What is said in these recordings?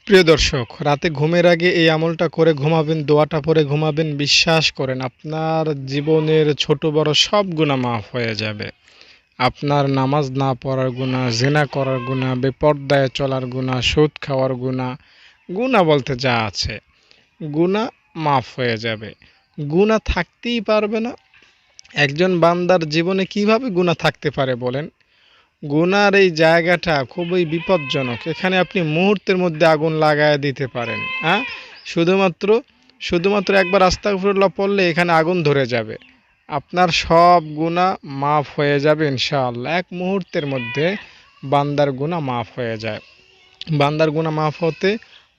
প্রিয় দর্শক, রাতে ঘুমের আগে এই আমলটা করে ঘুমাবেন, দোয়াটা পড়ে ঘুমাবেন। বিশ্বাস করেন আপনার জীবনের ছোট বড় সব গুনাহ মাফ হয়ে যাবে। আপনার নামাজ না পড়ার গুনাহ, জিনা করার গুনাহ, বেপরদায় চলার গুনাহ, সুদ খাওয়ার গুনাহ, গুনাহ বলতে যা আছে, গুনাহ মাফ হয়ে যাবে। গুনাহ থাকতেই পারবে না। একজন বান্দার জীবনে কিভাবে গুনাহ থাকতে পারে বলেন? গুনার এই জায়গাটা খুবই বিপজ্জনক। এখানে আপনি মুহূর্তের মধ্যে আগুন লাগায় দিতে পারেন। হ্যাঁ, শুধুমাত্র শুধুমাত্র একবার আস্তাগফিরুল্লাহ পড়লে এখানে আগুন ধরে যাবে। আপনার সব গুনাহ মাফ হয়ে যাবে ইনশাআল্লাহ। এক মুহূর্তের মধ্যে বান্দার গুনাহ মাফ হয়ে যায়। বান্দার গুনাহ মাফ হতে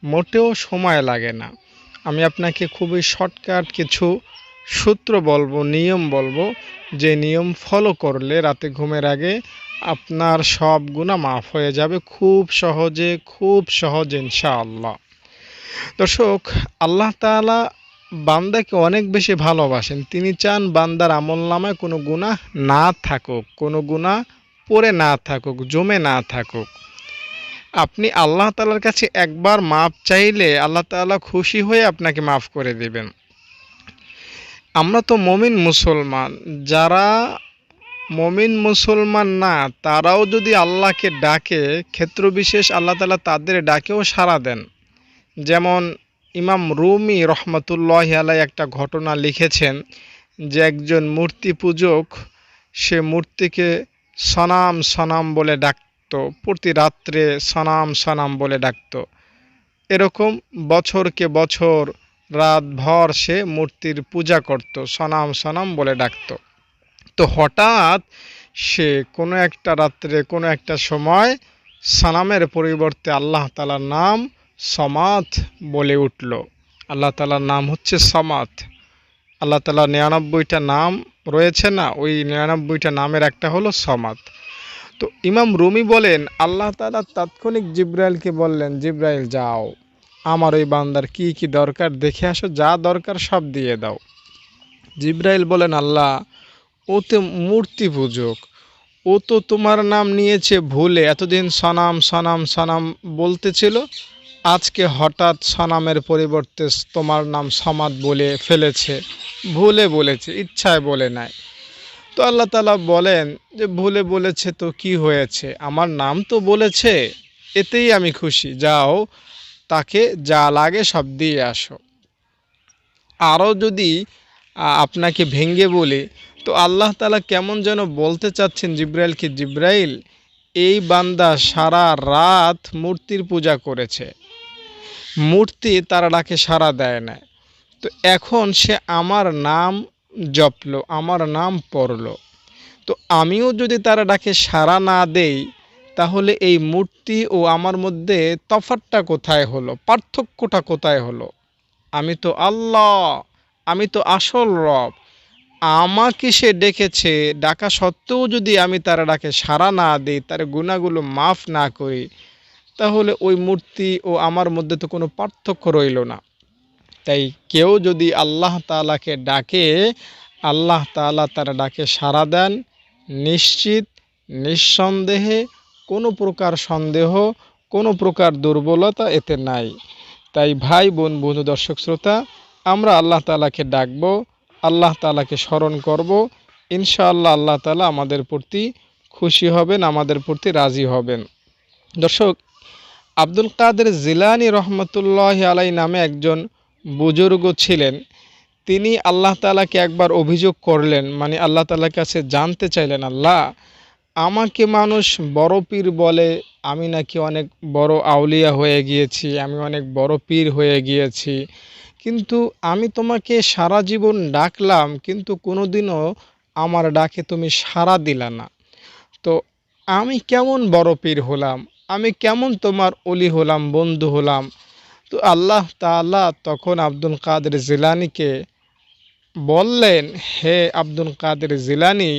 মোটেও সময় লাগে না। আমি আপনাকে খুবই শর্টকাট কিছু সূত্র বলবো, নিয়ম বলবো, যে নিয়ম ফলো করলে রাতে ঘুমের আগে আপনার সব গুনাহ মাফ হয়ে যাবে খুব সহজে ইনশাআল্লাহ। দর্শক, আল্লাহ তাআলা বান্দাকে অনেক বেশি ভালোবাসেন। তিনি চান বান্দার আমলনামায় কোনো গুনাহ না থাকুক, কোনো গুনাহ পড়ে না থাকুক, জমে না থাকুক। আপনি আল্লাহ তাআলার কাছে একবার মাপ চাইলে আল্লাহ তাআলা খুশি হয়ে আপনাকে মাফ করে দিবেন। আমরা তো মুমিন মুসলমান, যারা মুমিন মুসলমান না তারাও যদি আল্লাহকে ডাকে, ক্ষেত্রবিশেষ আল্লাহ তাআলা তাদের ডাকেও সাড়া দেন। যেমন ইমাম রুমি রহমতুল্লাহি আলাইহি একটা ঘটনা লিখেছেন যে একজন মূর্তি পূজক, সে মূর্তিকে সনাম সনাম বলে ডাকত, প্রতি রাত্রে সনাম সনাম বলে ডাকত। এরকম বছরকে বছর রাতভর সে মূর্তির পূজা করত, সনাম সনাম বলে ডাকত। তো হঠাৎ সে কোনো একটা রাত্রে কোনো একটা সময় সানামের পরিবর্তে আল্লাহ তাআলার নাম সমাত বলে উঠল। আল্লাহ তাআলার নাম হচ্ছে সমাত। আল্লাহ তাআলার ৯৯টা নাম রয়েছে না, ওই ৯৯টা নামের একটা হলো সমাত। তো ইমাম রুমি বলেন, আল্লাহ তাআলা তাৎক্ষণিক জিব্রাইলকে বললেন, জিব্রাইল যাও, আমার ওই বান্দার কি কি দরকার দেখে আসো, যা দরকার সব দিয়ে দাও। জিব্রাইল বলেন, আল্লাহ, ও তো মূর্তি পূজক, ও তো তোমার নাম নিয়েছে ভুলে, এতদিন সনাম সনাম সনাম বলতেছিল, আজকে হঠাৎ সনামের পরিবর্তে তোমার নাম সমাদ বলে ফেলেছে, ভুলে বলেছে, ইচ্ছায় বলে নাই। তো আল্লাহ তাআলা বলেন যে ভুলে বলেছে তো কি হয়েছে, আমার নাম তো বলেছে, এতেই আমি খুশি, যাও তাকে যা লাগে সব দিয়ে আসো। আরও যদি আপনাকে ভেঙ্গে বলি, তো আল্লাহ তাআলা কেমন যেন বলতে চাচ্ছেন জিব্রাইলকে, জিব্রাইল, এই বান্দা সারা রাত মূর্তির পূজা করেছে, মূর্তি তার ডাকে সাড়া দেয় না, তো এখন সে আমার নাম জপলো, আমার নাম পড়লো, তো আমিও যদি তার ডাকে সাড়া না দেই, তাহলে এই মূর্তি ও আমার মধ্যে তফাৎটা কোথায় হলো, পার্থক্যটা কোথায় হলো? আমি তো আল্লাহ, আমি তো আসল রব। আমাকে সে ডেকেছে, ডাকা সত্ত্বেও যদি আমি তার ডাকে সাড়া না দিই, তার গুনাহগুলো মাফ না করি, তাহলে ওই মূর্তি ও আমার মধ্যে তো কোনো পার্থক্য রইল না। তাই কেউ যদি আল্লাহ তাআলাকে ডাকে, আল্লাহ তাআলা তার ডাকে সাড়া দেন, নিশ্চিত, নিঃসন্দেহে, কোনো প্রকার সন্দেহ, কোনো প্রকার দুর্বলতা এতে নাই। তাই ভাই বোন, বন্ধু, দর্শক শ্রোতা, আমরা আল্লাহ তাআলাকে ডাকব, আল্লাহ তাআলাকে স্মরণ করব, ইনশাআল্লাহ আল্লাহ তাআলা আমাদের প্রতি খুশি হবেন, আমাদের প্রতি রাজি হবেন। দর্শক, আব্দুল কাদের জিলানী রহমতুল্লাহি আলাইহি নামে একজন বুজুর্গ ছিলেন। তিনি আল্লাহ তাআলাকে একবার অভিযোগ করলেন, মানে আল্লাহ তাআলার কাছে জানতে চাইলেন, আল্লাহ, আমাকে মানুষ বড় পীর বলে, আমি নাকি অনেক বড় আউলিয়া হয়ে গিয়েছি, আমি অনেক বড় পীর হয়ে গিয়েছি, কিন্তু আমি তোমাকে সারা জীবন ডাকলাম, কিন্তু কোনোদিনও আমার ডাকে তুমি সাড়া দিলা না। তো আমি কেমন বড় পীর হলাম, আমি কেমন তোমার অলি হলাম, বন্ধু হলাম? তো আল্লাহ তাআলা তখন আব্দুল কাদের জিলানীকে বললেন, হে আব্দুল কাদের জিলানী,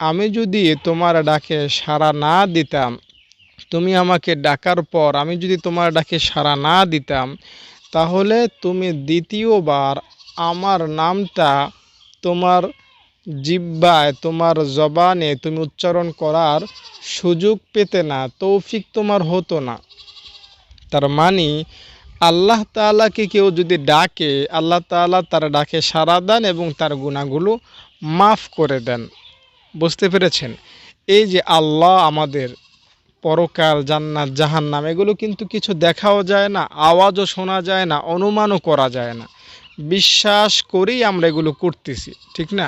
আমি যদি তোমার ডাকে সাড়া না দিতাম, তুমি আমাকে ডাকার পর আমি যদি তোমার ডাকে সাড়া না দিতাম, তাহলে তুমি দ্বিতীয়বার আমার নামটা তোমার জিহ্বায়, তোমার জবানে তুমি উচ্চারণ করার সুযোগ পেতে না, তৌফিক তোমার হতো না। তার মানে আল্লাহ তাআলাকে কেউ যদি ডাকে, আল্লাহ তাআলা তার ডাকে সাড়া দেন এবং তার গুনাহগুলো মাফ করে দেন। বুঝতে পেরেছেন? এই যে আল্লাহ আমাদের, পরকাল, জান্নাত, জাহান্নাম, এগুলো কিন্তু কিছু দেখাও যায় না, আওয়াজও শোনা যায় না, অনুমানও করা যায় না। বিশ্বাস করেই আমরা এগুলো করতেছি, ঠিক না?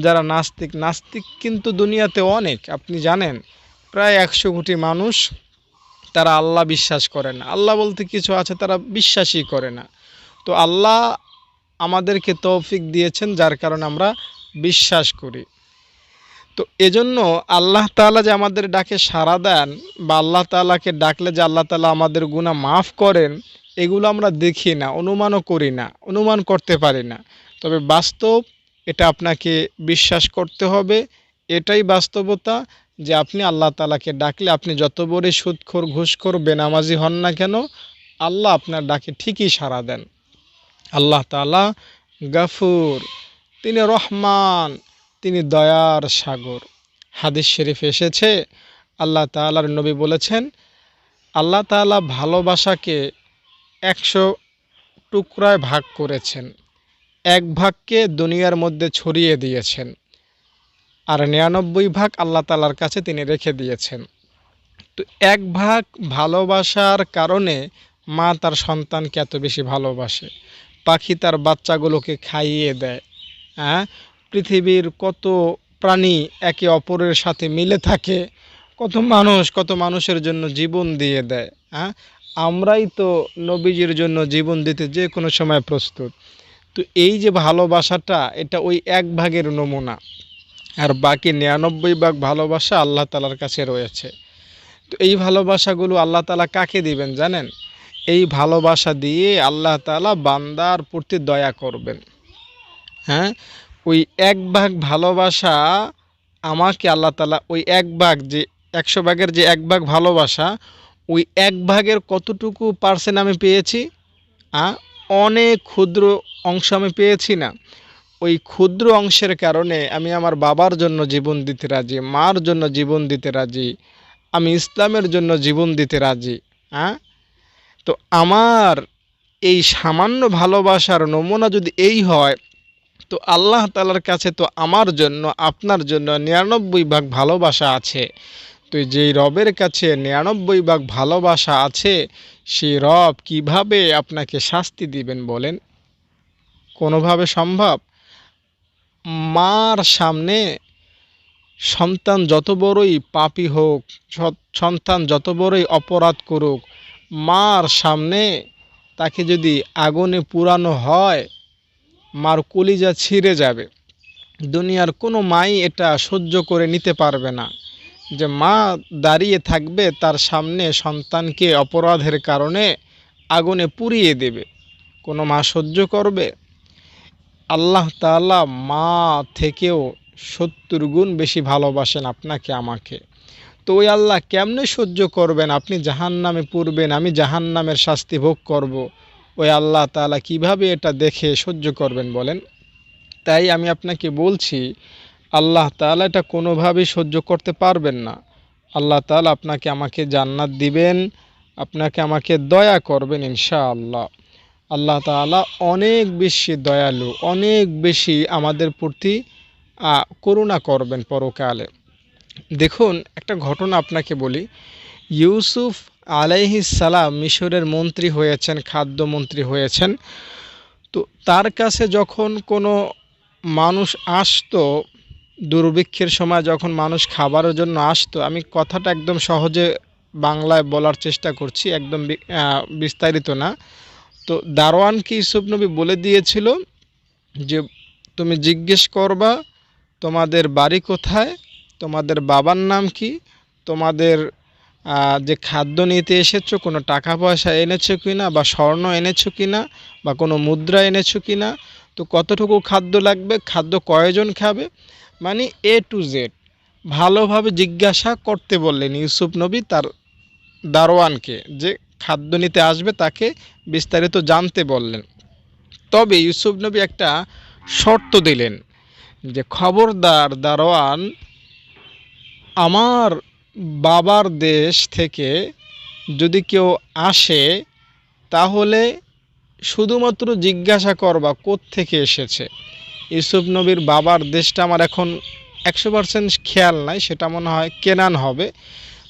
যারা নাস্তিক, নাস্তিক কিন্তু দুনিয়াতে অনেক, আপনি জানেন প্রায় 100 কোটি মানুষ, তারা আল্লাহ বিশ্বাস করে না। আল্লাহ বলতে কিছু আছে, তারা বিশ্বাসই করে না। তো আল্লাহ আমাদেরকে তৌফিক দিয়েছেন, যার কারণে আমরা বিশ্বাস করি। তো এজন্য আল্লাহ তাআলা যে আমাদের ডাকে সাড়া দেন, বা আল্লাহ তাআলাকে ডাকলে যে আল্লাহ তাআলা আমাদের গুনাহ মাফ করেন, এগুলো আমরা দেখি না, অনুমানও করি না, অনুমান করতে পারি না। তবে বাস্তব, এটা আপনাকে বিশ্বাস করতে হবে। এটাই বাস্তবতা যে আপনি আল্লাহ তাআলাকে ডাকলে, আপনি যত বড়ই সুদখোর, ঘুষখোর, বেনামাজি হন না কেন, আল্লাহ আপনার ডাকে ঠিকই সাড়া দেন। আল্লাহ তাআলা গাফুর, তিনি রহমান, তিনি দয়ার সাগর। হাদিস শরীফ এসেছে, আল্লাহ তাআলার নবী বলেছেন, আল্লাহ তাআলা ভালোবাসাকে 100 টুকরায় ভাগ করেছেন, এক ভাগকে দুনিয়ার মধ্যে ছড়িয়ে দিয়েছেন, আর 99 ভাগ আল্লাহ তাআলার কাছে তিনি রেখে দিয়েছেন। তো এক ভাগ ভালোবাসার কারণে মা তার সন্তানকে এত বেশি ভালোবাসে, পাখি তার বাচ্চাগুলোকে খাইয়ে দেয়। হ্যাঁ, পৃথিবীর কত প্রাণী একে অপরের সাথে মিলে থাকে, কত মানুষের জন্য জীবন দিয়ে দেয়। হ্যাঁ, আমরাই তো নবীজির জন্য জীবন দিতে যে কোনো সময় প্রস্তুত। তো এই যে ভালোবাসাটা, এটা ওই এক ভাগের নমুনা, আর বাকি 99 ভাগ ভালোবাসা আল্লাহ তাআলার কাছে রয়েছে। তো এই ভালোবাসাগুলো আল্লাহ তাআলা কাকে দিবেন জানেন? এই ভালোবাসা দিয়ে আল্লাহ তাআলা বান্দার প্রতি দয়া করবেন। হ্যাঁ, ওই এক ভাগ ভালোবাসা আমাকে আল্লাহ তাআলা, ওই এক ভাগ, যে 100 ভাগের যে এক ভাগ ভালোবাসা, ওই এক ভাগের কতটুকু পার্সেন্ট আমি পেয়েছি? আ অনেক ক্ষুদ্র অংশ আমি পেয়েছি না? ওই ক্ষুদ্র অংশের কারণে আমি আমার বাবার জন্য জীবন দিতে রাজি, মার জন্য জীবন দিতে রাজি, আমি ইসলামের জন্য জীবন দিতে রাজি। হ্যাঁ, তো আমার এই সামান্য ভালোবাসার নমুনা যদি এই হয়, তো আল্লাহ তাআলার কাছে তো আমার জন্য, আপনার জন্য 99 ভাগ ভালোবাসা আছে। তো যেই রবের কাছে 99 ভাগ ভালোবাসা আছে, সেই রব কিভাবে আপনাকে শাস্তি দিবেন বলেন? কোনোভাবে সম্ভব? মার সামনে সন্তান যত বড়ই পাপী হোক, সন্তান যত বড়ই অপরাধ করুক, মার সামনে তাকে যদি আগুনে পুরানো হয়, মার কলিজা ছিঁড়ে যাবে। দুনিয়ার কোনো মাই এটা সহ্য করে নিতে পারবে না যে মা দাঁড়িয়ে থাকবে, তার সামনে সন্তানকে অপরাধের কারণে আগুনে পুড়িয়ে দেবে। কোনো মা সহ্য করবে? আল্লাহ তাআলা মা থেকেও 70 গুণ বেশি ভালোবাসেন আপনাকে, আমাকে। তো ওই আল্লাহ কেমনে সহ্য করবেন? আপনি জাহান্নামে পড়বেন, আমি জাহান্নামের শাস্তি ভোগ করব। ওই আল্লাহ তাআলা কিভাবে এটা দেখে সহ্য করবেন বলেন? তাই আমি আপনাকে বলছি, আল্লাহ তাআলা এটা কোনোভাবেই সহ্য করতে পারবেন না। আল্লাহ তাআলা আপনাকে আমাকে জান্নাত দিবেন, আপনাকে আমাকে দয়া করবেন ইনশাআল্লাহ। আল্লাহ তাআলা অনেক বেশি দয়ালু, অনেক বেশি আমাদের প্রতি করুণা করবেন পরকালে। দেখুন, একটা ঘটনা আপনাকে বলি। ইউসুফ আলাইহিস সালাম মিশরের মন্ত্রী হয়েছেন, খাদ্যমন্ত্রী হয়েছেন। তো তার কাছে যখন কোনো মানুষ আসতো, দুর্ভিক্ষের সময় যখন মানুষ খাবারের জন্য আসতো, আমি কথাটা একদম সহজে বাংলায় বলার চেষ্টা করছি, একদম বিস্তারিত না। তো দারোয়ানকে ইউসুফ নবী বলে দিয়েছিল যে তুমি জিজ্ঞেস করবা তোমাদের বাড়ি কোথায়, তোমাদের বাবার নাম কি, তোমাদের যে খাদ্য নিতে এসেছো কোনো টাকা পয়সা এনেছো কিনা, বা স্বর্ণ এনেছো কিনা, বা কোনো মুদ্রা এনেছো কিনা, তো কতটুকু খাদ্য লাগবে, খাদ্য কয়জন খাবে, মানে A to Z ভালোভাবে জিজ্ঞাসা করতে বললেন ইউসুফ নবী তার দারোয়ানকে, যে খাদ্য নিতে আসবে তাকে বিস্তারিত জানতে বললেন। তবে ইউসুফ নবী একটা শর্ত দিলেন যে খবরদার দারোয়ান, আমার বাবার দেশ থেকে যদি কেউ আসে তাহলে শুধুমাত্র জিজ্ঞাসা করবা কোত্থেকে এসেছে। ইউসুফ নবীর বাবার দেশটা আমার এখন 100% খেয়াল নাই, সেটা মনে হয় কেনান হবে।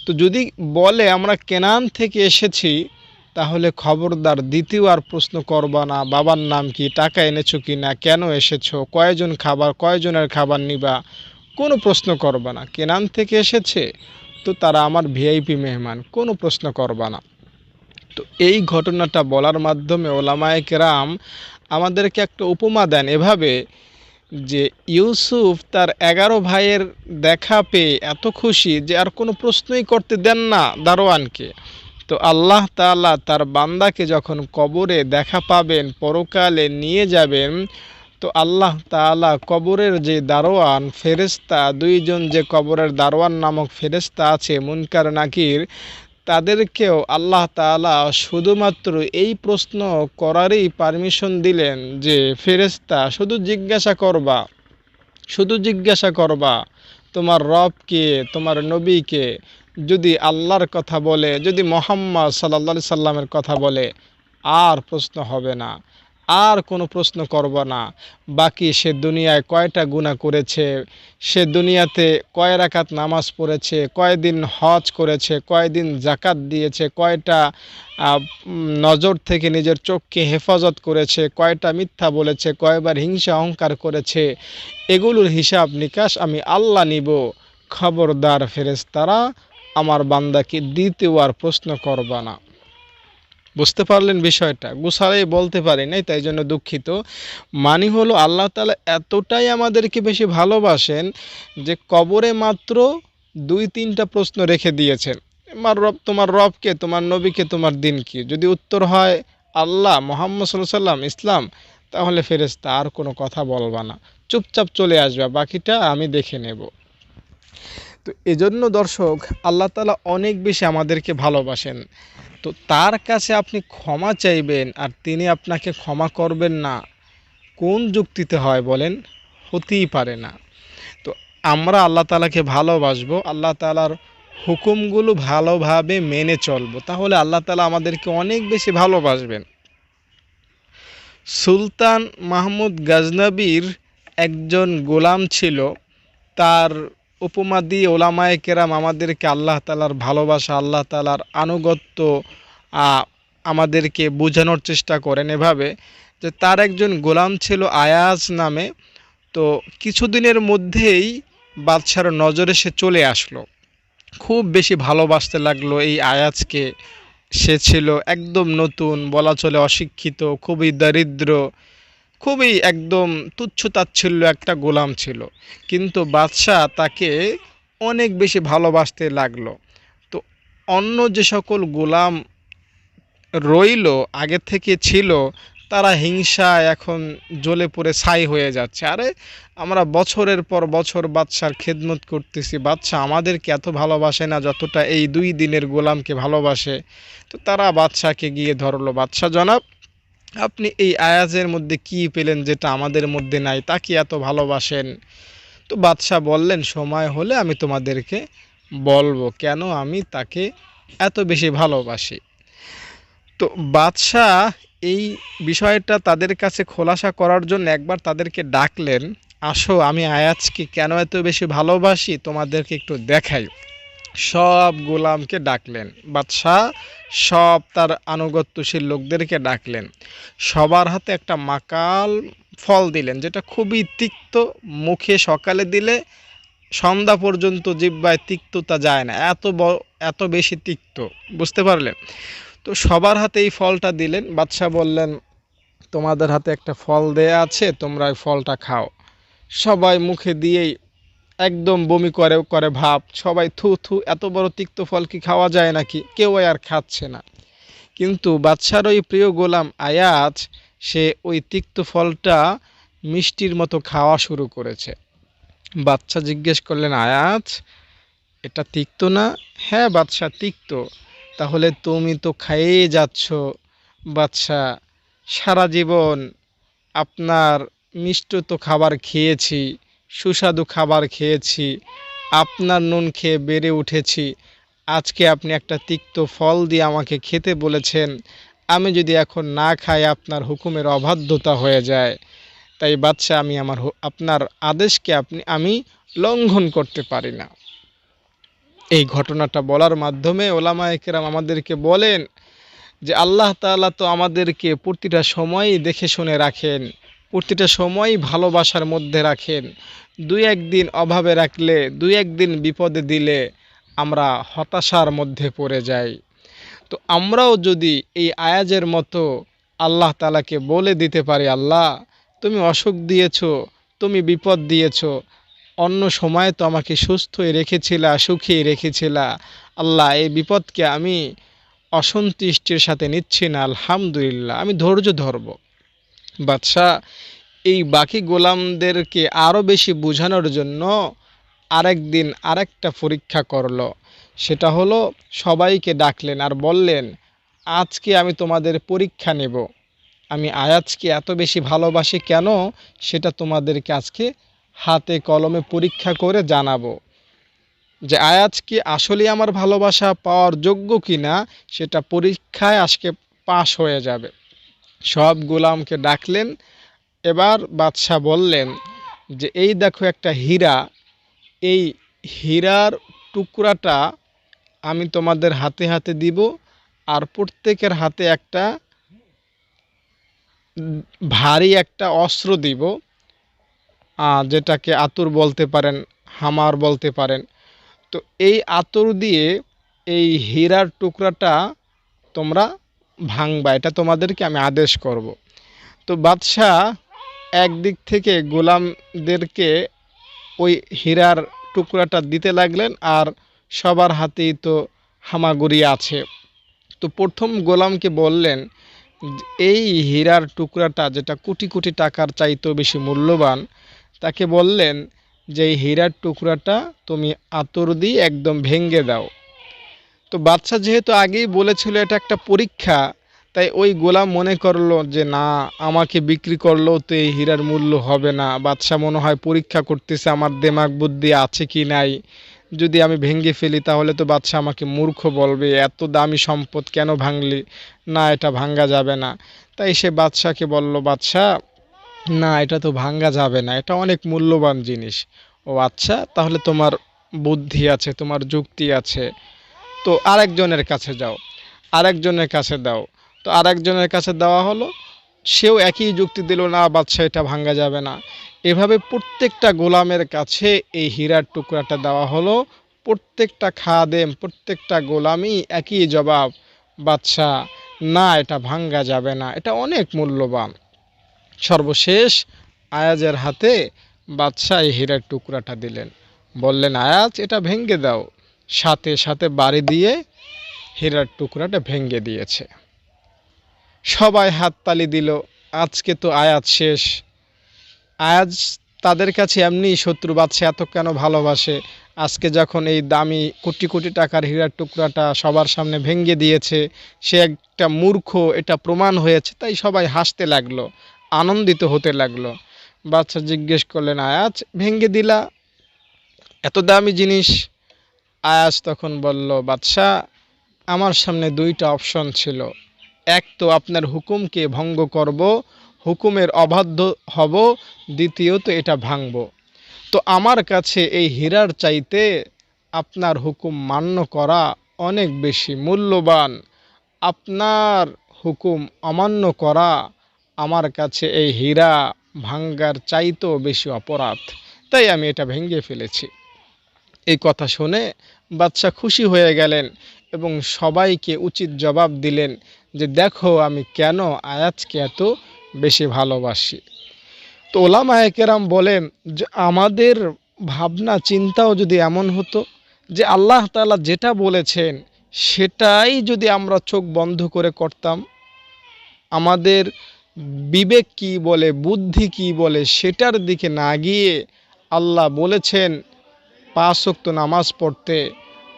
তো যদি বলে আমরা কেনান থেকে এসেছি, তাহলে খবরদার দ্বিতীয় আর প্রশ্ন করবা না, বাবার নাম কি, টাকা এনেছো কি না, কেন এসেছো, কয়জনের খাবার নিবা, কোনো প্রশ্ন করবা না। কেনান থেকে এসেছে তো তারা আমার ভিআইপি মেহমান, কোনো প্রশ্ন করবা না। তো এই ঘটনাটা বলার মাধ্যমে ওলামায়ে কেরাম আমাদেরকে একটা উপমা দেন এভাবে, যে ইউসুফ তার 11 ভাইয়ের দেখা পেয়ে এত খুশি যে আর কোনো প্রশ্নই করতে দেন না দারোয়ানকে। তো আল্লাহ তাআলা তার বান্দাকে যখন কবরে দেখা পাবেন, পরকালে নিয়ে যাবেন, তো আল্লাহ তাআলা কবরের যে দারোয়ান ফেরেশতা, দুইজন যে কবরের দারোয়ান নামক ফেরেশতা আছে মুনকার নাকির, তাদেরকেও আল্লাহ তাআলা শুধুমাত্র এই প্রশ্ন করারই পারমিশন দিলেন যে ফেরেশতা শুধু জিজ্ঞাসা করবা তোমার রবকে, তোমার নবীকে। যদি আল্লাহর কথা বলে, যদি মুহাম্মদ সাল্লাল্লাহু আলাইহি সাল্লামের কথা বলে, আর প্রশ্ন হবে না, আর কোনো প্রশ্ন করব না। বাকি সে দুনিয়ায় কয়টা গুনাহ করেছে, সে দুনিয়াতে কয় রাকাত নামাজ পড়েছে, কয়দিন হজ করেছে, কয়দিন জাকাত দিয়েছে, কয়টা নজর থেকে নিজের চোখকে হেফাজত করেছে, কয়টা মিথ্যা বলেছে, কয়বার হিংসা অহংকার করেছে, এগুলোর হিসাব নিকাশ আমি আল্লাহ নিব। খবরদার ফেরেশতারা আমার বান্দাকে দ্বিতীয় আর প্রশ্ন করবা না। বুঝতে পারলেন বিষয়টা? গুছালেই বলতে পারি নাই, তাই জন্য দুঃখিত। মানে হলো আল্লাহ তাআলা এতটাই আমাদেরকে বেশি ভালোবাসেন যে কবরে মাত্র 2-3টা প্রশ্ন রেখে দিয়েছেন। তোমার রবকে, তোমার নবীকে, তোমার দিন কি। যদি উত্তর হয় আল্লাহ, মুহাম্মদ সাল্লাল্লাহু আলাইহি সাল্লাম, ইসলাম, তাহলে ফেরেশতা আর কোনো কথা বলবা না, চুপচাপ চলে আসবে, বাকিটা আমি দেখে নেব। তো এজন্য দর্শক, আল্লাহ তাআলা অনেক বেশি আমাদেরকে ভালোবাসেন। তো তার কাছে আপনি ক্ষমা চাইবেন আর তিনি আপনাকে ক্ষমা করবেন না, কোন যুক্তিতে হয় বলেন? হতেই পারে না। তো আমরা আল্লাহ তাআলাকে ভালোবাসবো, আল্লাহ তাআলার হুকুমগুলো ভালোভাবে মেনে চলবো, তাহলে আল্লাহ তাআলা আমাদেরকে অনেক বেশি ভালোবাসবেন। সুলতান মাহমুদ গজনবীর একজন গোলাম ছিল। তার উপমা দিয়ে ওলামায়ে কেরাম আমাদেরকে আল্লাহ তাআলার ভালোবাসা, আল্লাহ তাআলার আনুগত্য আমাদেরকে বোঝানোর চেষ্টা করেন এভাবে, যে তার একজন গোলাম ছিল আয়াজ নামে। তো কিছুদিনের মধ্যেই বাদশার নজরে সে চলে আসলো, খুব বেশি ভালোবাসতে লাগলো এই আয়াজকে। সে ছিল একদম নতুন, বলা চলে অশিক্ষিত, খুবই দরিদ্র, খুবই একদম তুচ্ছ তাচ্ছিল্য একটা গোলাম ছিল, কিন্তু বাদশাহ তাকে অনেক বেশি ভালোবাসতে লাগলো। তো অন্য যে সকল গোলাম রইল, আগে থেকে ছিল, তারা হিংসায় এখন জ্বলে পড়ে ছাই হয়ে যাচ্ছে। আরে আমরা বছরের পর বছর বাদশার খেদমত করতেছি, বাদশা আমাদেরকে এত ভালোবাসে না যতটা এই 2 দিনের গোলামকে ভালোবাসে। তো তারা বাদশাকে গিয়ে ধরলো, বাদশা জনাব, আপনি এই আয়াজের মধ্যে কি পেলেন যেটা আমাদের মধ্যে নাই, তাকে এত ভালোবাসেন? তো বাদশাহ বললেন, সময় হলে আমি তোমাদেরকে বলবো কেন আমি তাকে এত বেশি ভালোবাসি। তো বাদশাহ এই বিষয়টা তাদের কাছে খোলাসা করার জন্য একবার তাদেরকে ডাকলেন, আসো আমি আয়াজকে কেন এত বেশি ভালোবাসি তোমাদেরকে একটু দেখাই। সব গোলামকে ডাকলেন বাদশাহ, সব তার আনুগত্যশীল লোকদেরকে ডাকলেন। সবার হাতে একটা মাকাল ফল দিলেন, যেটা খুবই তিক্ত, মুখে সকালে দিলে সন্ধ্যা পর্যন্ত জিহ্বায় তিক্ততা যায় না, এত বেশি তিক্ত। বুঝতে পারলেন? তো সবার হাতে এই ফলটা দিলেন। বাদশাহ বললেন, তোমাদের হাতে একটা ফল দেয়া আছে, তোমরা এই ফলটা খাও। সবাই মুখে দিয়েই একদম বমি করে করে ভাব, সবাই থু থু, এত বড় তিক্ত ফল কি খাওয়া যায় নাকি, কেউ আর খাচ্ছে না। কিন্তু বাদশার ওই প্রিয় গোলাম আয়াজ, সে ওই তিক্ত ফলটা মিষ্টির মতো খাওয়া শুরু করেছে। বাদশা জিজ্ঞেস করলেন, আয়াজ এটা তিক্ত না? হ্যাঁ বাদশা, তিক্ত। তাহলে তুমি তো খাইয়ে যাচ্ছ বাদশা, সারা জীবন আপনার মিষ্টত খাবার খেয়েছি, সুস্বাদু খাবার খেয়েছি, আপনার নুন খেয়ে বেড়ে উঠেছি, আজকে আপনি একটা তিক্ত ফল দিয়ে আমাকে খেতে বলেছেন, আমি যদি এখন না খাই আপনার হুকুমের অবাধ্যতা হয়ে যায়। তাই বাদশাহ আমি আপনার আদেশকে আমি লঙ্ঘন করতে পারি না। এই ঘটনাটা বলার মাধ্যমে ওলামায়ে কেরাম আমাদেরকে বলেন যে আল্লাহ তাআলা তো আমাদেরকে প্রতিটা সময়ই দেখে শুনে রাখেন, প্রতিটা সময়ই ভালোবাসার মধ্যে রাখেন। দুই একদিন অভাবে রাখলে, দুই একদিন বিপদে দিলে আমরা হতাশার মধ্যে পড়ে যাই। তো আমরাও যদি এই আয়াজের মতো আল্লাহ তাআলাকে বলে দিতে পারি, আল্লাহ তুমি অসুখ দিয়েছো, তুমি বিপদ দিয়েছো, অন্য সময় তো আমাকে সুস্থই রেখেছিলা, সুখী রেখেছিলা, আল্লাহ এই বিপদকে আমি অসন্তুষ্টির সাথে নিচ্ছি না, আলহামদুলিল্লাহ আমি ধৈর্য ধরব। বাদশাহ এই বাকি গোলামদেরকে আরও বেশি বোঝানোর জন্য আরেকদিন আরেকটা পরীক্ষা করলো। সেটা হলো সবাইকে ডাকলেন আর বললেন, আজকে আমি তোমাদের পরীক্ষা নেব। আমি আয়াজকে এত বেশি ভালোবাসি কেন, সেটা তোমাদেরকে আজকে হাতে কলমে পরীক্ষা করে জানাবো। যে আয়াজ কি আসলে আমার ভালোবাসা পাওয়ার যোগ্য কিনা, সেটা পরীক্ষায় আজকে পাশ হয়ে যাবে। সব গোলামকে ডাকলেন। এবার বাদশাহ বললেন যে এই দেখো একটা হীরা, এই হীরার টুকরাটা আমি তোমাদের হাতে হাতে দিব, আর প্রত্যেকের হাতে একটা ভারী একটা অস্ত্র দিব, যেটাকে আতুর বলতে পারেন, হামার বলতে পারেন। তো এই আতর দিয়ে এই হীরার টুকরাটা তোমরা ভাঙবা, এটা তোমাদেরকে আমি আদেশ করব। তো বাদশাহ একদিক থেকে গোলামদেরকে ওই হীরার টুকরাটা দিতে লাগলেন, আর সবার হাতেই তো হামাগুড়ি আছে। তো প্রথম গোলামকে বললেন, এই হীরার টুকরাটা যেটা কোটি কোটি টাকার চাইতেও বেশি মূল্যবান, তাকে বললেন যে এই হীরার টুকরাটা তুমি আতর দিয়ে একদম ভেঙে দাও। তো বাদশা যেহেতু আগেই বলেছিল এটা একটা পরীক্ষা, তাই ওই গোলাম মনে করলো যে না, আমাকে বিক্রি করলেও তো এই হীরার মূল্য হবে না। বাদশা মনে হয় পরীক্ষা করতেছে আমার দেমাগ বুদ্ধি আছে কি নাই। যদি আমি ভেঙে ফেলি তাহলে তো বাদশা আমাকে মূর্খ বলবে, এত দামি সম্পদ কেন ভাঙলি, না এটা ভাঙ্গা যাবে না। তাই সে বাদশাকে বলল, বাদশা না এটা তো ভাঙ্গা যাবে না, এটা অনেক মূল্যবান জিনিস। ও আচ্ছা, তাহলে তোমার বুদ্ধি আছে, তোমার যুক্তি আছে, তো আরেকজনের কাছে যাও, আরেকজনের কাছে দাও। তো আরেকজনের কাছে দেওয়া হলো, সেও একই যুক্তি দিল, না বাদশা এটা ভাঙ্গা যাবে না। এভাবে প্রত্যেকটা গোলামের কাছে এই হীরার টুকরাটা দেওয়া হলো। প্রত্যেকটা খাদেম, প্রত্যেকটা গোলামই একই জবাব, বাদশা না এটা ভাঙ্গা যাবে না, এটা অনেক মূল্যবান। সর্বশেষ আয়াজের হাতে বাদশা এই হীরার টুকরাটা দিলেন, বললেন আয়াজ এটা ভেঙে দাও। সাথে সাথে বাড়ি দিয়ে হীরার টুকরাটা ভেঙে দিয়েছে। সবাই হাততালি দিল, আজকে তো আয়াজ শেষ। আয়াজ তাদের কাছে এমনি শত্রু, বাদশা এত কেন ভালোবাসে, আজকে যখন এই দামি কোটি কোটি টাকার হীরার টুকরাটা সবার সামনে ভেঙে দিয়েছে, সে একটা মূর্খ, এটা প্রমাণ হয়েছে। তাই সবাই হাসতে লাগলো, আনন্দিত হতে লাগলো। বাদশা জিজ্ঞেস করলেন, আয়াজ ভেঙে দিলা এত দামি জিনিস? আয়াজ তখন বলল, বাদশা আমার সামনে দুইটা অপশন ছিল, এক তো আপনার হুকুমকে ভঙ্গ করব, হুকুমের অবাধ্য হব, দ্বিতীয়ত এটা ভাঙব। তো আমার কাছে এই হীরার চাইতে আপনার হুকুম মান্য করা অনেক বেশি মূল্যবান। আপনার হুকুম অমান্য করা আমার কাছে এই হীরা ভাঙ্গার চাইতেও বেশি অপরাধ। তাই আমি এটা ভেঙে ফেলেছি। এই কথা শুনে বাদশা খুশি হয়ে গেলেন এবং সবাইকে উচিত জবাব দিলেন যে দেখো আমি কেন আয়াজকে এত বেশি ভালোবাসি। তো ওলামায়ে কেরাম বলেন যে আমাদের ভাবনা চিন্তাও যদি এমন হতো যে আল্লাহ তাআলা যেটা বলেছেন সেটাই যদি আমরা চোখ বন্ধ করে করতাম, আমাদের বিবেক কি বলে, বুদ্ধি কি বলে, সেটার দিকে না গিয়ে আল্লাহ বলেছেন 5 ওয়াক্ত নামাজ পড়তে,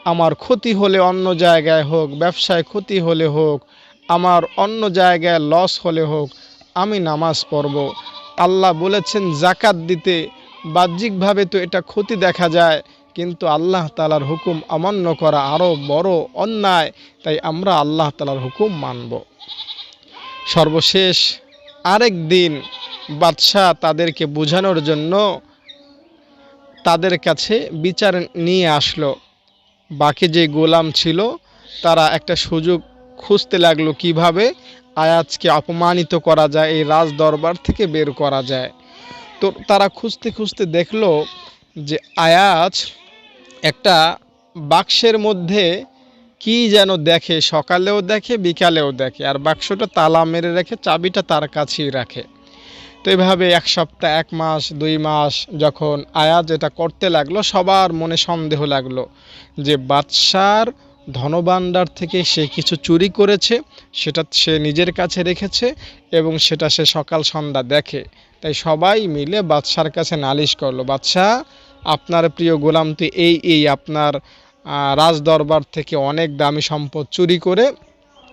আমার ক্ষতি হলে অন্য জায়গায় হোক, ব্যবসায় ক্ষতি হলে হোক, আমার অন্য জায়গায় লস হলে হোক, আমি নামাজ পড়ব। আল্লাহ বলেছেন জাকাত দিতে, বাহ্যিকভাবে তো এটা ক্ষতি দেখা যায়, কিন্তু আল্লাহ তাআলার হুকুম অমান্য করা আরও বড় অন্যায়, তাই আমরা আল্লাহ তাআলার হুকুম মানব। সর্বশেষ আরেক দিন বাদশাহ তাদেরকে বোঝানোর জন্য তাদের কাছে বিচার নিয়ে আসলো। বাকি যে গোলাম ছিল তারা একটা সুযোগ খুঁজতে লাগলো কিভাবে আয়াজকে অপমানিত করা যায়, এই রাজ দরবার থেকে বের করা যায়। তো তারা খুঁজতে খুঁজতে দেখলো যে আয়াজ একটা বাক্সের মধ্যে কি যেন দেখে, সকালেও দেখে বিকালেও দেখে, আর বাক্সটা তালা মেরে রেখে চাবিটা তার কাছেই রাখে। তো এইভাবে এক সপ্তাহ, এক মাস, 2 মাস যখন আয়াজ এটা করতে লাগলো, সবার মনে সন্দেহ লাগলো যে বাদশার ধনভাণ্ডার থেকে সে কিছু চুরি করেছে, সেটা সে নিজের কাছে রেখেছে এবং সেটা সে সকাল সন্ধ্যা দেখে। তাই সবাই মিলে বাদশার কাছে নালিশ করলো, বাদশাহ আপনার প্রিয় গোলাম তো এই আপনার রাজদরবার থেকে অনেক দামি সম্পদ চুরি করে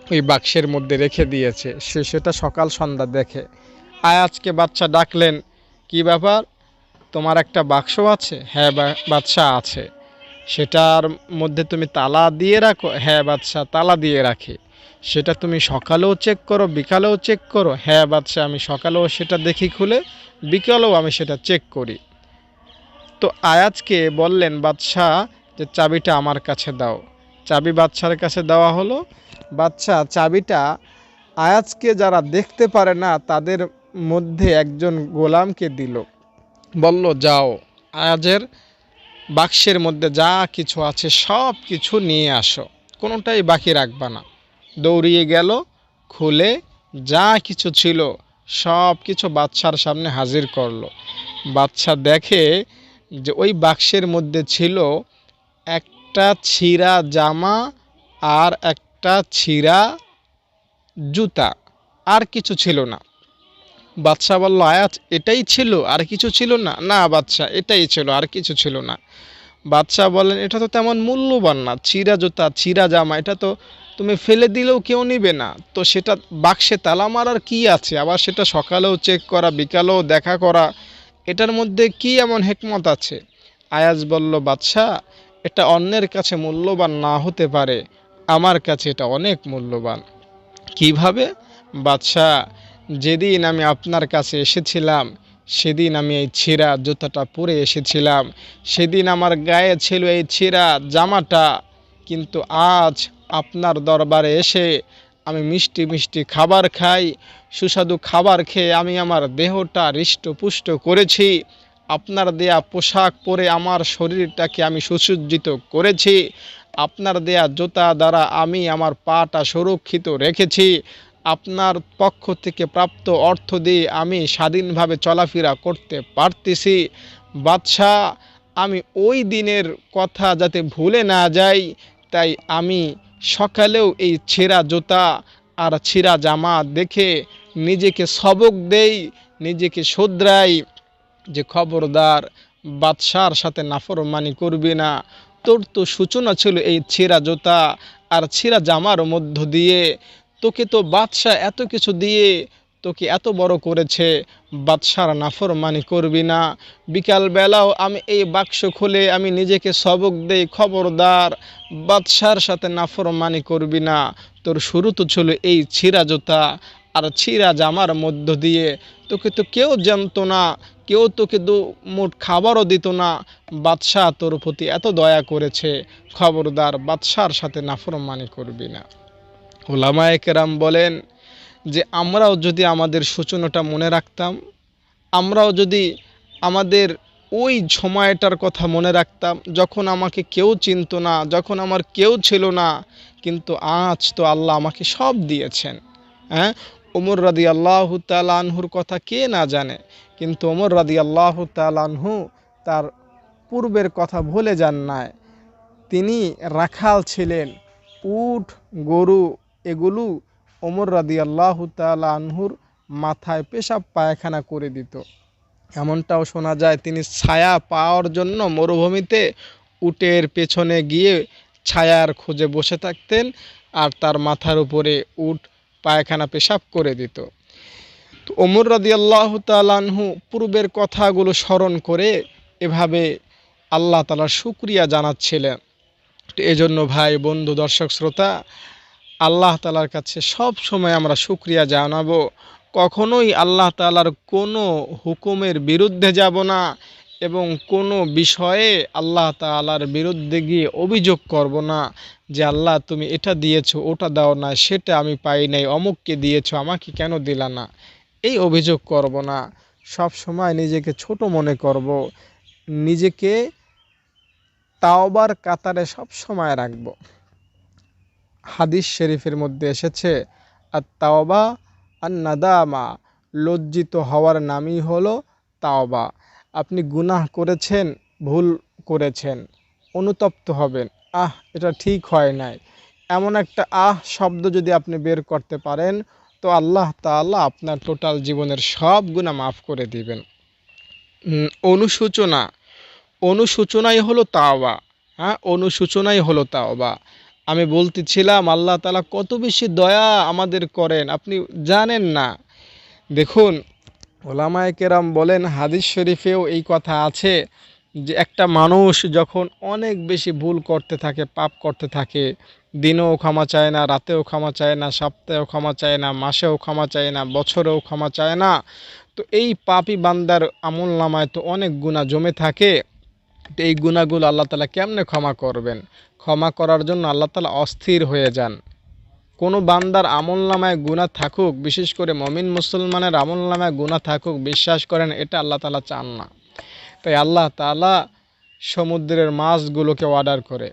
ওই বাক্সের মধ্যে রেখে দিয়েছে, সে সেটা সকাল সন্ধ্যা দেখে। আয়াজকে বাদশা ডাকলেন, কি ব্যাপার, তোমার একটা বাক্স আছে? হ্যাঁ বাদশা আছে। সেটার মধ্যে তুমি তালা দিয়ে রাখো? হ্যাঁ বাদশা তালা দিয়ে রাখি। সেটা তুমি সকালেও চেক করো বিকালেও চেক করো? হ্যাঁ বাদশা আমি সকালেও সেটা দেখি খুলে, বিকালেও আমি সেটা চেক করি। তো আয়াজকে বললেন বাদশা যে চাবিটা আমার কাছে দাও। চাবি বাদশার কাছে দেওয়া হলো। বাদশা চাবিটা আয়াজকে যারা দেখতে পারে না তাদের মধ্যে একজন গোলামকে দিল, বলল যাও আয়াজের বাক্সের মধ্যে যা কিছু আছে সব কিছু নিয়ে আসো, কোনোটাই বাকি রাখবা না। দৌড়িয়ে গেল, খুলে যা কিছু ছিল সব কিছু বাদশার সামনে হাজির করলো। বাদশা দেখে যে ওই বাক্সের মধ্যে ছিল একটা ছিঁড়া জামা আর একটা ছিঁড়া জুতা, আর কিছু ছিল না। বাদশা বলল, আয়াজ এটাই ছিল, আর কিছু ছিল না? না বাদশা এটাই ছিল, আর কিছু ছিল না। বাদশা বলেন, এটা তো তেমন মূল্যবান না, ছিঁড়া জুতা ছিঁড়া জামা, এটা তো তুমি ফেলে দিলেও কেউ নিবে না, তো সেটা বাক্সে তালা মারার কি আছে? আবার সেটা সকালেও চেক করা বিকালেও দেখা করা, এটার মধ্যে কি এমন হিকমত আছে? আয়াজ বলল, বাদশা এটা অন্যের কাছে মূল্যবান না হতে পারে, আমার কাছে এটা অনেক মূল্যবান। কিভাবে? বাদশা যেদিন আমি আপনার কাছে এসেছিলাম সেদিন আমি এই ছিঁড়া জুতাটা পরে এসেছিলাম, সেদিন আমার গায়ে ছিল এই ছিঁড়া জামাটা, কিন্তু আজ আপনার দরবারে এসে আমি মিষ্টি মিষ্টি খাবার খাই, সুস্বাদু খাবার খেয়ে আমি আমার দেহটা হৃষ্টপুষ্ট করেছি, আপনার দেয়া পোশাক পরে আমার শরীরটাকে আমি সুসজ্জিত করেছি, আপনার দেয়া জুতা দ্বারা আমি আমার পাটা সুরক্ষিত রেখেছি, আপনার পক্ষ থেকে প্রাপ্ত অর্থ দিয়ে আমি স্বাধীনভাবে চলাফেরা করতে পারতেছি। বাদশা আমি ওই দিনের কথা যাতে ভুলে না যাই, তাই আমি সকালেও এই ছেঁড়া জুতা আর ছিঁড়া জামা দেখে নিজেকে সবক দেই, নিজেকে শোধরাই যে খবরদার বাদশার সাথে নাফরমানি করবি না। তোর তো সূচনা ছিল এই ছেঁড়া জুতা আর ছেঁড়া জামার মধ্য দিয়ে, তোকে তো বাদশা এত কিছু দিয়ে তোকে এত বড় করেছে, বাদশার নাফরমানি করবি না। বিকালবেলাও আমি এই বাক্স খুলে আমি নিজেকে সবক দেই, খবরদার বাদশার সাথে নাফরমানি করবি না। তোর শুরু তো ছিল এই ছিঁড়া জুতা আর ছিঁড়া জামার মধ্য দিয়ে, তোকে তো কেউ জানতো না, কেউ তোকে মুঠ খাবারও দিত না, বাদশাহ তোর প্রতি এত দয়া করেছে, খবরদার বাদশার সাথে নাফরমানি করবি না। উলামায়ে কেরাম বলেন যে আমরাও যদি আমাদের সূচনাটা মনে রাখতাম, আমরাও যদি আমাদের ওই সময়টার কথা মনে রাখতাম যখন আমাকে কেউ চিনতো না, যখন আমার কেউ ছিল না, কিন্তু আজ তো আল্লাহ আমাকে সব দিয়েছেন। হ্যাঁ, ওমর রাদিয়াল্লাহু তাআলা আনহুর কথা কে না জানে, কিন্তু ওমর রাদিয়াল্লাহু তাআলা আনহু তার পূর্বের কথা ভুলে যান নাই। তিনি রাখাল ছিলেন, উট গরু এগুলো ওমর রাদিয়াল্লাহু তাআলা আনহুর মাথায় পেশাব পায়খানা করে দিত। এমনটাও শোনা যায় তিনি ছায়া পাওয়ার জন্য মরুভূমিতে উটের পেছনে গিয়ে ছায়ার খোঁজে বসে থাকতেন, আর তার মাথার উপরে উট পায়খানা পেশাব করে দিত। তো ওমর রাদিয়াল্লাহু তাআলা আনহু পূর্বের কথাগুলো স্মরণ করে এভাবে আল্লাহ তাআলার শুকরিয়া জানাচ্ছিলেন। তো এজন্য ভাই, বন্ধু, দর্শক, শ্রোতা, আল্লাহ তাআলার কাছে সব সময় আমরা শুকরিয়া জানাবো। কখনোই আল্লাহ তাআলার কোনো হুকুমের বিরুদ্ধে যাব না এবং কোনো বিষয়ে আল্লাহ তাআলার বিরুদ্ধে গিয়ে অভিযোগ করব না যে আল্লাহ তুমি এটা দিয়েছো, ওটা দাও না, সেটা আমি পাই নাই, অমুককে দিয়েছো, আমাকে কেন দিলা না। এই অভিযোগ করব না। সব সময় নিজেকে ছোট মনে করব, নিজেকে তাওবার কাতারে সব সময় রাখব। হাদিস শরীফের মধ্যে এসেছে, আর তাওবা আর নাদামা, লজ্জিত হওয়ার নামই হলো তাওবা। আপনি গুনাহ করেছেন, ভুল করেছেন, অনুতপ্ত হবেন, এটা ঠিক হয় নাই, এমন একটা শব্দ যদি আপনি বের করতে পারেন, তো আল্লাহ তাআলা আপনার টোটাল জীবনের সব গুনাহ মাফ করে দিবেন। অনুশোচনা, অনুশোচনাই হলো তাওবা। অনুশোচনাই হলো তাওবা। আমি বলতেছিলাম আল্লাহ তাআলা কত বেশি দয়া আমাদের করেন, আপনি জানেন না। দেখুন, ওলামায়ে কেরাম বলেন, হাদিস শরীফেও এই কথা আছে যে একটা মানুষ যখন অনেক বেশি ভুল করতে থাকে, পাপ করতে থাকে, দিনেও ক্ষমা চায় না, রাতেও ক্ষমা চায় না, সপ্তাহেও ক্ষমা চায় না, মাসেও ক্ষমা চায় না, বছরেও ক্ষমা চায় না, তো এই পাপী বান্দার আমল নামায় তো অনেক গুনাহ জমে থাকে। তো এই গুনাহগুলো আল্লাহ তাআলা কেমনে ক্ষমা করবেন? ক্ষমা করার জন্য আল্লাহ তাআলা অস্থির হয়ে যান। কোনো বান্দার আমলনামায় গুনাহ থাকুক, বিশেষ করে মুমিন মুসলমানের আমলনামায় গুনাহ থাকুক, বিশ্বাস করেন এটা আল্লাহ তাআলা চান না। তাই আল্লাহ তাআলা সমুদ্রের মাছগুলোকে অর্ডার করে,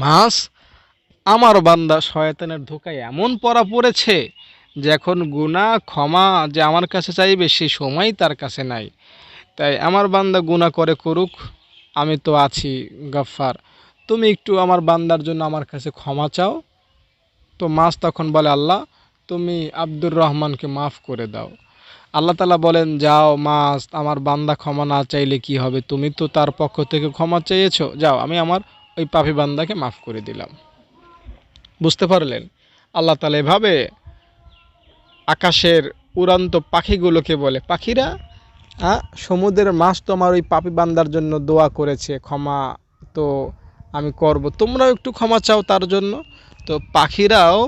মাছ, আমার বান্দা শয়তানের ধোকায় এমন পড়া পড়েছে যে এখন গুনাহ ক্ষমা যে আমার কাছে চাইবে সেই সময় তার কাছে নাই। তাই আমার বান্দা গুনাহ করে করুক, আমি তো আছি গফফার, তুমি একটু আমার বান্দার জন্য আমার কাছে ক্ষমা চাও। তো মাছ তখন বলে, আল্লাহ তুমি আব্দুর রহমানকে মাফ করে দাও। আল্লাহ তাআলা বলেন, যাও মাছ, আমার বান্দা ক্ষমা না চাইলে কি হবে, তুমি তো তার পক্ষ থেকে ক্ষমা চেয়েছো, যাও আমি আমার ওই পাপী বান্দাকে মাফ করে দিলাম। বুঝতে পারলেন? আল্লাহ তাআলা এভাবে আকাশের উড়ন্ত পাখিগুলোকে বলে, পাখিরা, সমুদ্রের মাছ তো আমার ওই পাপী বান্দার জন্য দোয়া করেছে, ক্ষমা তো আমি করব, তোমরাও একটু ক্ষমা চাও তার জন্য। তো পাখিরাও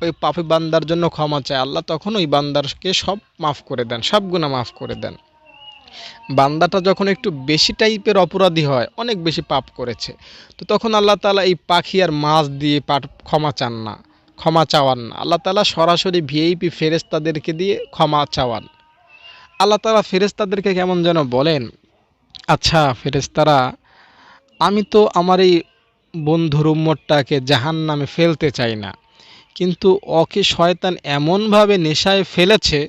ওই পাপী বান্দার জন্য ক্ষমা চায়, আল্লাহ তখন ওই বান্দারকে সব মাফ করে দেন, সব গুনাহ মাফ করে দেন। বান্দাটা যখন একটু বেশি টাইপের অপরাধী হয়, অনেক বেশি পাপ করেছে, তো তখন আল্লাহ তাআলা এই পাখি আর মাছ দিয়ে ক্ষমা চান না, ক্ষমা চাওয়ান না। আল্লাহ তাআলা সরাসরি ভিআইপি ফেরেশতাদেরকে দিয়ে ক্ষমা চাওয়ান। আল্লাহ তাআলা ফেরেশতাদেরকে কেমন যেন বলেন, আচ্ছা ফেরেশতারা, আমি তো আমার এই বন্ধুর উম্মতটাকে জাহান্নামে ফেলতে চাই না, কিন্তু ওকে শয়তান এমনভাবে নেশায় ফেলেছে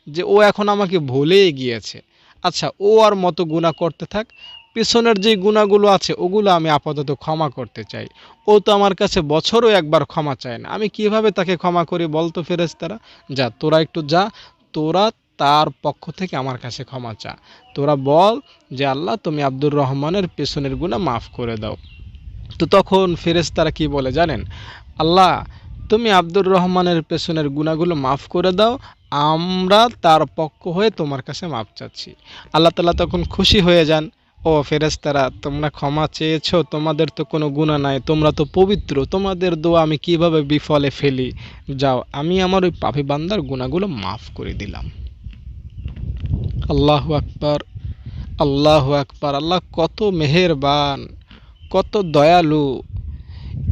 যে ও এখন আমাকে ভুলেই গিয়েছে। আচ্ছা, ও আর মতো গুনাহ করতে থাক, পিছনের যে গুনাহগুলো আছে ওগুলো আমি আপাতত ক্ষমা করতে চাই। ও তো আমার কাছে বছরও একবার ক্ষমা চায় না, আমি কিভাবে তাকে ক্ষমা করি বলতো ফেরেশতারা? যা, তোরা একটু যা, তোরা তার পক্ষ থেকে আমার কাছে ক্ষমা চা। তোরা বল যে আল্লাহ তুমি আব্দুর রহমানের পেছনের গুনাহ মাফ করে দাও। তো তখন ফেরেশতারা কি বলে জানেন? আল্লাহ তুমি আব্দুর রহমানের পেছনের গুনাহগুলো মাফ করে দাও, আমরা তার পক্ষ হয়ে তোমার কাছে মাফ চাচ্ছি। আল্লাহ তাআলা তখন খুশি হয়ে যান, ও ফেরেশতারা, তোমরা ক্ষমা চেয়েছো, তোমাদের তো কোনো গুনাহ নাই, তোমরা তো পবিত্র, তোমাদের দোয়া আমি কিভাবে বিফলে ফেলি, যাও আমি আমার ওই পাপী বান্দার গুনাহগুলো মাফ করে দিলাম। আল্লাহু আকবার, আল্লাহু আকবার। আল্লাহ কত মেহেরবান, কত দয়ালু।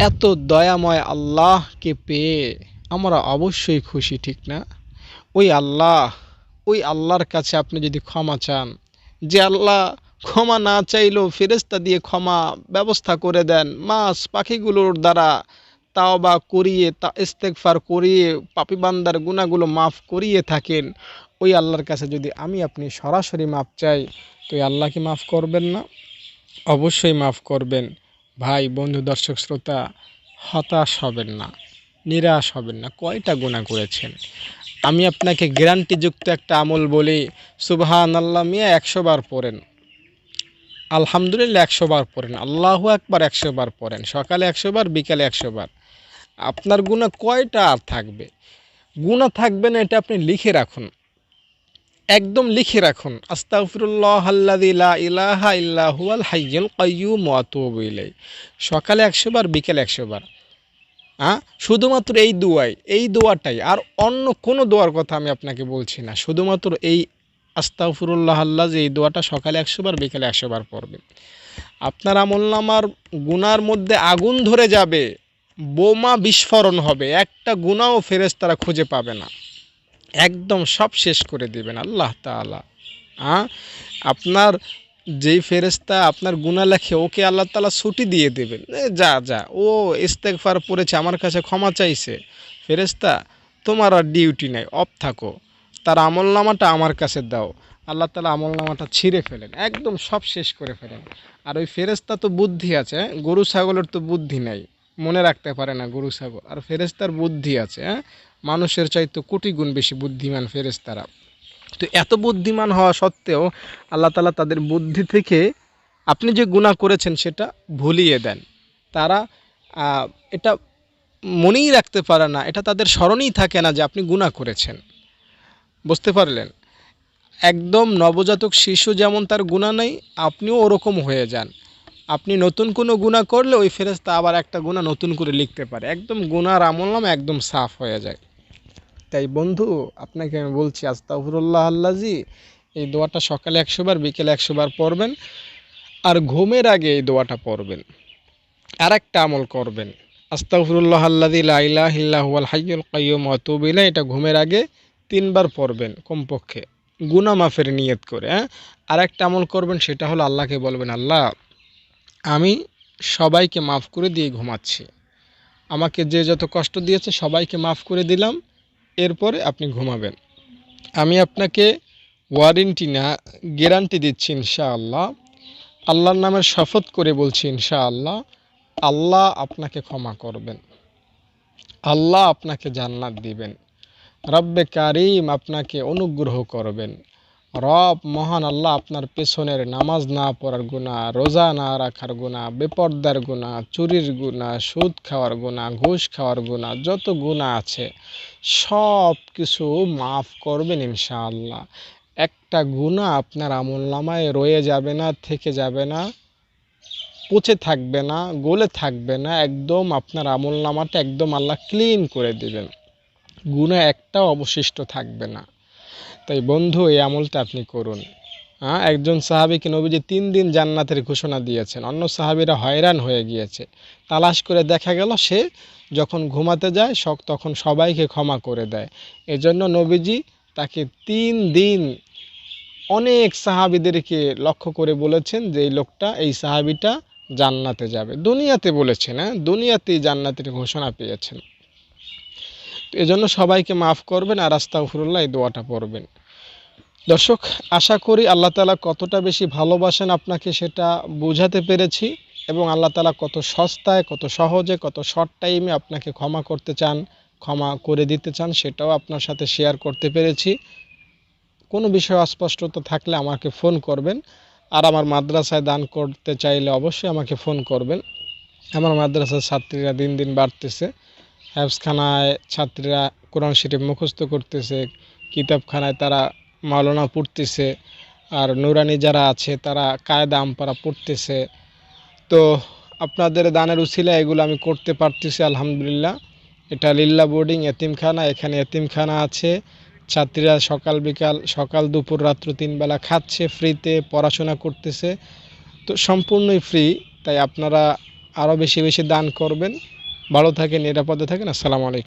এত দয়াময় আল্লাহকে পেয়ে আমরা অবশ্যই খুশি, ঠিক না? ওই আল্লাহ, ওই আল্লাহর কাছে আপনি যদি ক্ষমা চান, যে আল্লাহ ক্ষমা না চাইলেও ফেরেশতা দিয়ে ক্ষমা ব্যবস্থা করে দেন, মাছ পাখিগুলোর দ্বারা তাওবা করিয়ে, ইস্তেগফার করিয়ে পাপী বান্দার গুনাহগুলো মাফ করিয়ে থাকেন, ওই আল্লাহর কাছে যদি আমি আপনি সরাসরি মাফ চাই, তো এই আল্লাহ কি মাফ করবেন না? অবশ্যই মাফ করবেন। ভাই, বন্ধু, দর্শক, শ্রোতা, হতাশ হবেন না, নিরাশ হবেন না। কয়টা গুনাহ করেছেন? আমি আপনাকে গ্যারান্টিযুক্ত একটা আমল বলি, সুবহানাল্লাহ মিয়া 100 বার পড়েন, আলহামদুলিল্লাহ 100 বার পড়েন, আল্লাহু আকবার 100 বার পড়েন, সকালে 100 বার, বিকালে 100 বার। আপনার গুনাহ কয়টা আর থাকবে? গুনাহ থাকবে না, এটা আপনি লিখে রাখুন। একদম লিখে রাখুন, আস্তাগফিরুল্লাহাল্লাযী লা ইলাহা ইল্লা হুয়াল হাইয়ুল কাইয়্যুম ওয়া আতুবু ইলাইহি। সকালে ১০০ বার, বিকেলে ১০০ বার। শুধুমাত্র এই দোয়াটাই, আর অন্য কোনো দোয়ার কথা আমি আপনাকে বলছি না। শুধুমাত্র এই আস্তাগফিরুল্লাহাল্লাযী, এই দোয়াটা সকালে ১০০ বার, বিকেলে ১০০ বার পড়বেন। আপনার আমলনামার গুনার মধ্যে আগুন ধরে যাবে, বোমা বিস্ফোরণ হবে, একটা গুনাহও ফেরেশতারা খুঁজে পাবে না, একদম সব শেষ করে দিবেন আল্লাহ তাআলা। আপনার যেই ফেরেশতা আপনার গুনাহ লেখে, ওকে আল্লাহ তাআলা ছুটি দিয়ে দেবেন, যা যা, ও ইস্তেগফার পড়েছে, আমার কাছে ক্ষমা চাইছে, ফেরেশতা তোমার আর ডিউটি নাই, অফ থাকো, তার আমলনামাটা আমার কাছে দাও। আল্লাহ তাআলা আমলনামাটা ছিঁড়ে ফেলেন, একদম সব শেষ করে ফেলেন। আর ওই ফেরেশতা তো বুদ্ধি আছে, গরু ছাগলের তো বুদ্ধি নাই, মনে রাখতে পারে না গরু ছাগল, আর ফেরেশতার বুদ্ধি আছে। মানুষের চাইতে কোটি গুণ বেশি বুদ্ধিমান ফেরেশতারা। তো এত বুদ্ধিমান হওয়া সত্ত্বেও আল্লাহ তাআলা তাদের বুদ্ধি থেকে আপনি যে গুনাহ করেছেন সেটা ভুলিয়ে দেন। তারা এটা মনেই রাখতে পারে না, এটা তাদের স্মরণেই থাকে না যে আপনি গুনাহ করেছেন। বুঝতে পারলেন? একদম নবজাতক শিশু যেমন তার গুনাহ নেই, আপনিও ওরকম হয়ে যান। আপনি নতুন কোনো গুনাহ করলে ওই ফেরেশতা আবার একটা গুনাহ নতুন করে লিখতে পারে, একদম গুনাহর আমলনামা একদম সাফ হয়ে যায়। তাই বন্ধু, আপনাকে আমি বলছি, আস্তাগফিরুল্লাহাল্লাযী, এই দোয়াটা সকালে ১০০ বার, বিকেলে ১০০ বার পড়বেন। আর ঘুমের আগে এই দোয়াটা পড়বেন। আর একটা আমল করবেন, আস্তাগফিরুল্লাহাল্লাযী লা ইলাহা ইল্লা হুয়াল হাইয়ুল কাইয়্যুম ওয়া আতুবু ইলাইহি, এটা ঘুমের আগে ৩ বার পড়বেন কমপক্ষে, গুনাহ মাফের নিয়ত করে। আর একটা আমল করবেন, সেটা হলো আল্লাহকে বলবেন, আল্লাহ আমি সবাইকে মাফ করে দিয়ে ঘুমাচ্ছি, আমাকে যে যত কষ্ট দিয়েছে সবাইকে মাফ করে দিলাম, এরপরে আপনি ঘুমাবেন। আমি আপনাকে ওয়ারেন্টি না, গ্যারান্টি দিচ্ছি ইনশাআল্লাহ, আল্লাহর নামের শপথ করে বলছি ইনশাআল্লাহ, আল্লাহ আপনাকে ক্ষমা করবেন, আল্লাহ আপনাকে জান্নাত দিবেন, রব্বে কারিম আপনাকে অনুগ্রহ করবেন। রব মহান আল্লাহ আপনার পেছনের নামাজ না পড়ার গুনাহ, রোজা না রাখার গুনাহ, বেপরদার গুনাহ, চুরির গুনাহ, সুদ খাওয়ার গুনাহ, ঘুষ খাওয়ার গুনাহ, যত গুনাহ আছে সব কিছু মাফ করবেন ইনশাআল্লাহ। একটা গুনাহ আপনার আমলনামায় রয়ে যাবে না, থেকে যাবে না, পচে থাকবে না, গলে থাকবে না, একদম আপনার আমলনামাটা একদম আল্লাহ ক্লিন করে দিবেন, গুনাহ একটাও অবশিষ্ট থাকবে না। তাই বন্ধু, এই আমলটা আপনি করুন। একজন সাহাবীকে নবীজি ৩ দিন জান্নাতের ঘোষণা দিয়েছেন, অন্য সাহাবীরা হয়রান হয়ে গিয়েছে। তালাশ করে দেখা গেল সে যখন ঘুমাতে যায় তখন সবাইকে ক্ষমা করে দেয়। এজন্য নবীজি তাকে ৩ দিন অনেক সাহাবীদেরকে লক্ষ্য করে বলেছেন যে এই সাহাবীটা জান্নাতে যাবে। দুনিয়াতে বলেছেন, দুনিয়াতেই জান্নাতের ঘোষণা পেয়েছেন। এজন্য সবাইকে মাফ করবেন আর আস্তাগফিরুল্লাহ এই দোয়াটা পড়বেন। দর্শক, আশা করি আল্লাহ তাআলা কতটা বেশি ভালোবাসেন আপনাকে সেটা বোঝাতে পেরেছি, এবং আল্লাহ তাআলা কত সস্তায়, কত সহজে, কত শর্ট টাইমে আপনাকে ক্ষমা করতে চান, ক্ষমা করে দিতে চান, সেটাও আপনার সাথে শেয়ার করতে পেরেছি। কোনো বিষয়ে অস্পষ্টতা থাকলে আমাকে ফোন করবেন, আর আমার মাদ্রাসায় দান করতে চাইলে অবশ্যই আমাকে ফোন করবেন। আমার মাদ্রাসার ছাত্রীরা দিন দিন বাড়তেছে, হেফজখানায় ছাত্রীরা কোরআন শরীফ মুখস্থ করতেছে, কিতাবখানায় তারা মাওলানা পড়তেছে, আর নুরানি যারা আছে তারা কায়দা আমপারা পড়তেছে। তো আপনাদের দানের উছিলায় এগুলো আমি করতে পারতেছি আলহামদুলিল্লাহ। এটা লিল্লাহ বোর্ডিং এতিমখানা, এখানে এতিমখানা আছে, ছাত্রীরা সকাল বিকাল, সকাল দুপুর রাত্র 3 বেলা খাচ্ছে, ফ্রিতে পড়াশোনা করতেছে, তো সম্পূর্ণই ফ্রি। তাই আপনারা আরও বেশি বেশি দান করবেন। ভালো থাকেন, নিরাপদে থাকেন। আসসালামু আলাইকুম।